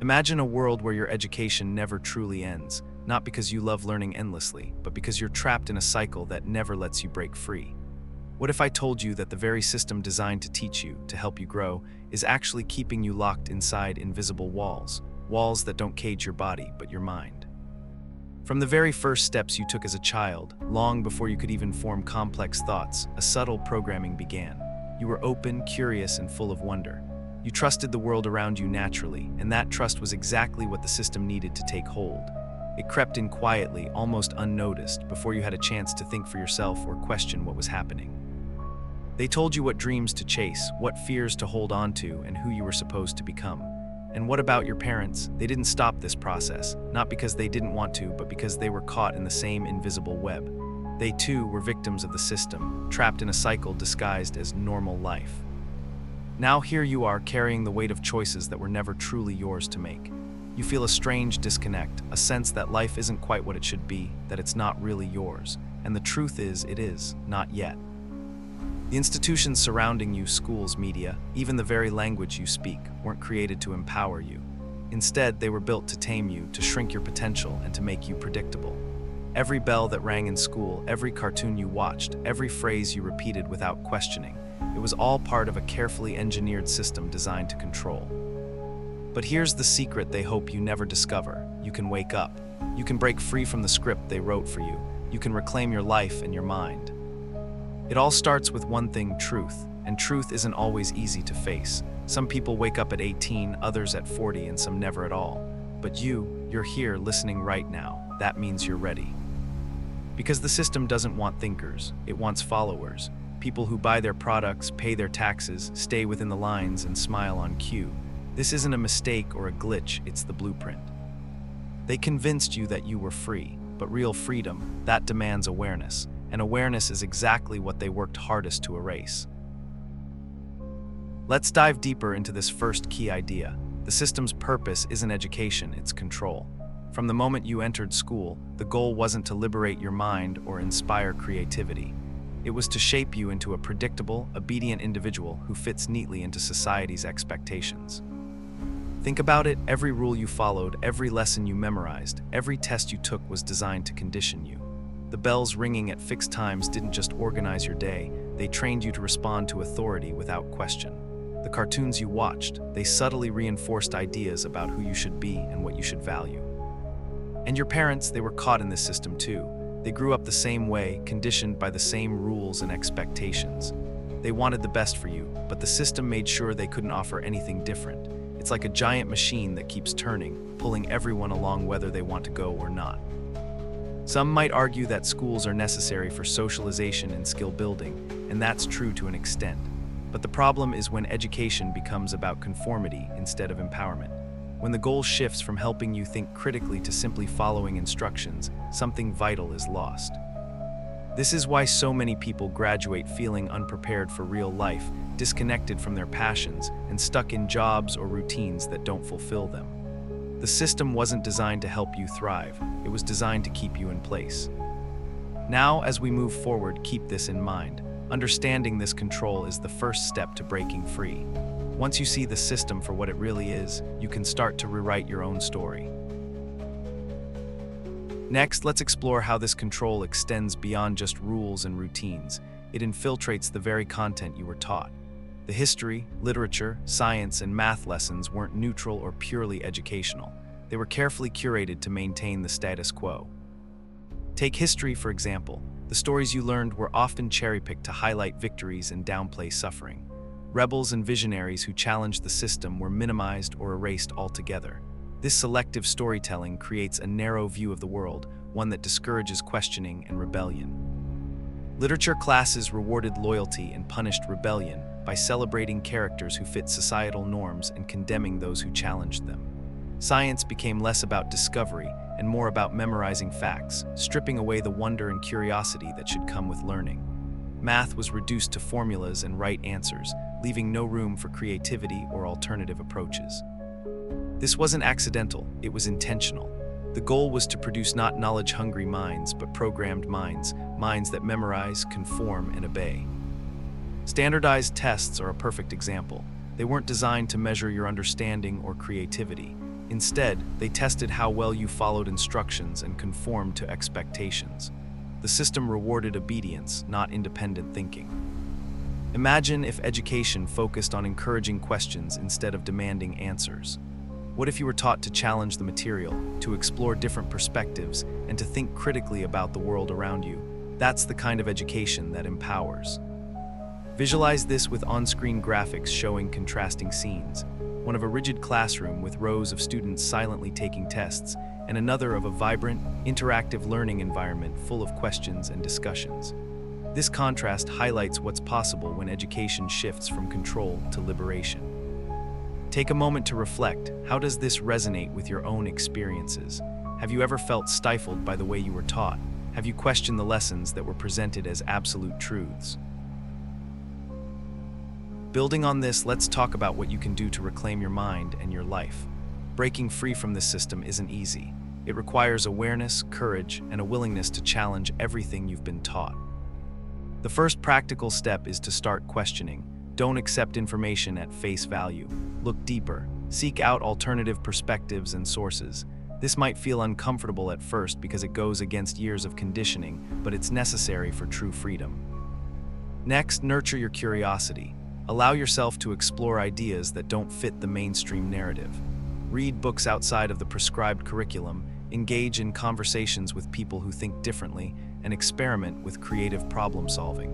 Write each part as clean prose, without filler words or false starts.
Imagine a world where your education never truly ends, not because you love learning endlessly, but because you're trapped in a cycle that never lets you break free. What if I told you that the very system designed to teach you, to help you grow, is actually keeping you locked inside invisible walls, walls that don't cage your body, but your mind? From the very first steps you took as a child, long before you could even form complex thoughts, a subtle programming began. You were open, curious, and full of wonder. You trusted the world around you naturally, and that trust was exactly what the system needed to take hold. It crept in quietly, almost unnoticed, before you had a chance to think for yourself or question what was happening. They told you what dreams to chase, what fears to hold on to, and who you were supposed to become. And what about your parents? They didn't stop this process, not because they didn't want to, but because they were caught in the same invisible web. They too were victims of the system, trapped in a cycle disguised as normal life. Now here you are carrying the weight of choices that were never truly yours to make. You feel a strange disconnect, a sense that life isn't quite what it should be, that it's not really yours. And the truth is, it is, not yet. The institutions surrounding you, schools, media, even the very language you speak, weren't created to empower you. Instead, they were built to tame you, to shrink your potential, and to make you predictable. Every bell that rang in school, every cartoon you watched, every phrase you repeated without questioning, it was all part of a carefully engineered system designed to control. But here's the secret they hope you never discover. You can wake up. You can break free from the script they wrote for you. You can reclaim your life and your mind. It all starts with one thing: truth. And truth isn't always easy to face. Some people wake up at 18, others at 40, and some never at all. But you're here listening right now. That means you're ready. Because the system doesn't want thinkers, it wants followers. People who buy their products, pay their taxes, stay within the lines, and smile on cue. This isn't a mistake or a glitch, it's the blueprint. They convinced you that you were free, but real freedom, that demands awareness. And awareness is exactly what they worked hardest to erase. Let's dive deeper into this first key idea. The system's purpose isn't education, it's control. From the moment you entered school, the goal wasn't to liberate your mind or inspire creativity. It was to shape you into a predictable, obedient individual who fits neatly into society's expectations. Think about it, every rule you followed, every lesson you memorized, every test you took was designed to condition you. The bells ringing at fixed times didn't just organize your day, they trained you to respond to authority without question. The cartoons you watched, they subtly reinforced ideas about who you should be and what you should value. And your parents, they were caught in this system too. They grew up the same way, conditioned by the same rules and expectations. They wanted the best for you, but the system made sure they couldn't offer anything different. It's like a giant machine that keeps turning, pulling everyone along whether they want to go or not. Some might argue that schools are necessary for socialization and skill building, and that's true to an extent. But the problem is when education becomes about conformity instead of empowerment. When the goal shifts from helping you think critically to simply following instructions, something vital is lost. This is why so many people graduate feeling unprepared for real life, disconnected from their passions, and stuck in jobs or routines that don't fulfill them. The system wasn't designed to help you thrive, it was designed to keep you in place. Now, as we move forward, keep this in mind. Understanding this control is the first step to breaking free. Once you see the system for what it really is, you can start to rewrite your own story. Next, let's explore how this control extends beyond just rules and routines. It infiltrates the very content you were taught. The history, literature, science, and math lessons weren't neutral or purely educational. They were carefully curated to maintain the status quo. Take history, for example. The stories you learned were often cherry-picked to highlight victories and downplay suffering. Rebels and visionaries who challenged the system were minimized or erased altogether. This selective storytelling creates a narrow view of the world, one that discourages questioning and rebellion. Literature classes rewarded loyalty and punished rebellion by celebrating characters who fit societal norms and condemning those who challenged them. Science became less about discovery and more about memorizing facts, stripping away the wonder and curiosity that should come with learning. Math was reduced to formulas and right answers, leaving no room for creativity or alternative approaches. This wasn't accidental, it was intentional. The goal was to produce not knowledge-hungry minds, but programmed minds, minds that memorize, conform, and obey. Standardized tests are a perfect example. They weren't designed to measure your understanding or creativity. Instead, they tested how well you followed instructions and conformed to expectations. The system rewarded obedience, not independent thinking. Imagine if education focused on encouraging questions instead of demanding answers. What if you were taught to challenge the material, to explore different perspectives, and to think critically about the world around you? That's the kind of education that empowers. Visualize this with on-screen graphics showing contrasting scenes. One of a rigid classroom with rows of students silently taking tests, and another of a vibrant, interactive learning environment full of questions and discussions. This contrast highlights what's possible when education shifts from control to liberation. Take a moment to reflect. How does this resonate with your own experiences? Have you ever felt stifled by the way you were taught? Have you questioned the lessons that were presented as absolute truths? Building on this, let's talk about what you can do to reclaim your mind and your life. Breaking free from this system isn't easy. It requires awareness, courage, and a willingness to challenge everything you've been taught. The first practical step is to start questioning. Don't accept information at face value. Look deeper. Seek out alternative perspectives and sources. This might feel uncomfortable at first because it goes against years of conditioning, but it's necessary for true freedom. Next, nurture your curiosity. Allow yourself to explore ideas that don't fit the mainstream narrative. Read books outside of the prescribed curriculum, engage in conversations with people who think differently, and experiment with creative problem solving.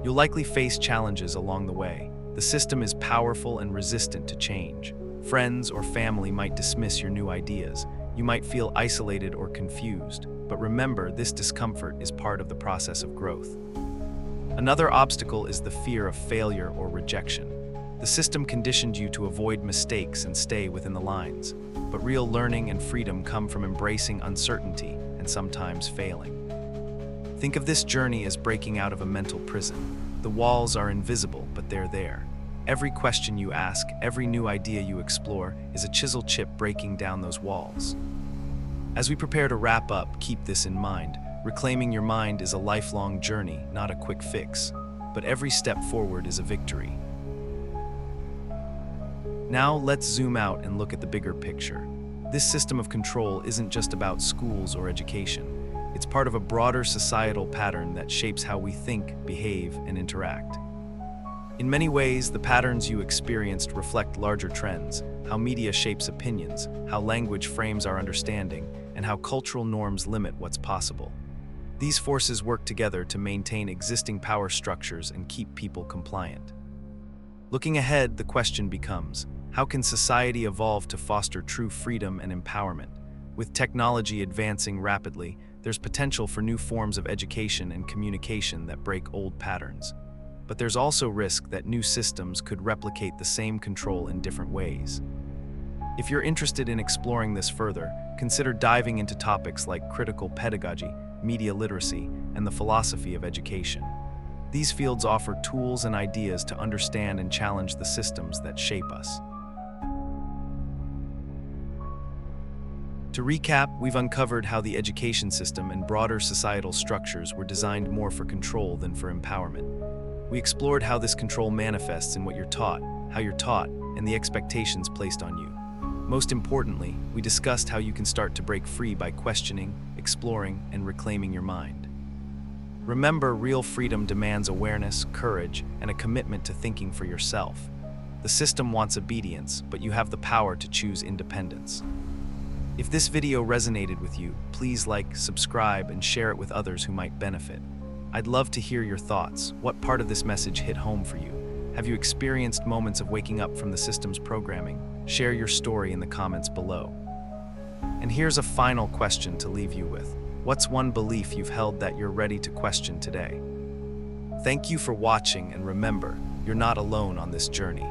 You'll likely face challenges along the way. The system is powerful and resistant to change. Friends or family might dismiss your new ideas. You might feel isolated or confused, but remember, this discomfort is part of the process of growth. Another obstacle is the fear of failure or rejection. The system conditioned you to avoid mistakes and stay within the lines, but real learning and freedom come from embracing uncertainty and sometimes failing. Think of this journey as breaking out of a mental prison. The walls are invisible, but they're there. Every question you ask, every new idea you explore, is a chisel chip breaking down those walls. As we prepare to wrap up, keep this in mind. Reclaiming your mind is a lifelong journey, not a quick fix. But every step forward is a victory. Now let's zoom out and look at the bigger picture. This system of control isn't just about schools or education. It's part of a broader societal pattern that shapes how we think, behave, and interact. In many ways, the patterns you experienced reflect larger trends: how media shapes opinions, how language frames our understanding, and how cultural norms limit what's possible. These forces work together to maintain existing power structures and keep people compliant. Looking ahead, the question becomes, how can society evolve to foster true freedom and empowerment? With technology advancing rapidly, there's potential for new forms of education and communication that break old patterns. But there's also risk that new systems could replicate the same control in different ways. If you're interested in exploring this further, consider diving into topics like critical pedagogy, media literacy, and the philosophy of education. These fields offer tools and ideas to understand and challenge the systems that shape us. To recap, we've uncovered how the education system and broader societal structures were designed more for control than for empowerment. We explored how this control manifests in what you're taught, how you're taught, and the expectations placed on you. Most importantly, we discussed how you can start to break free by questioning, exploring, and reclaiming your mind. Remember, real freedom demands awareness, courage, and a commitment to thinking for yourself. The system wants obedience, but you have the power to choose independence. If this video resonated with you, please like, subscribe, and share it with others who might benefit. I'd love to hear your thoughts. What part of this message hit home for you? Have you experienced moments of waking up from the system's programming? Share your story in the comments below. And here's a final question to leave you with. What's one belief you've held that you're ready to question today? Thank you for watching, and remember, you're not alone on this journey.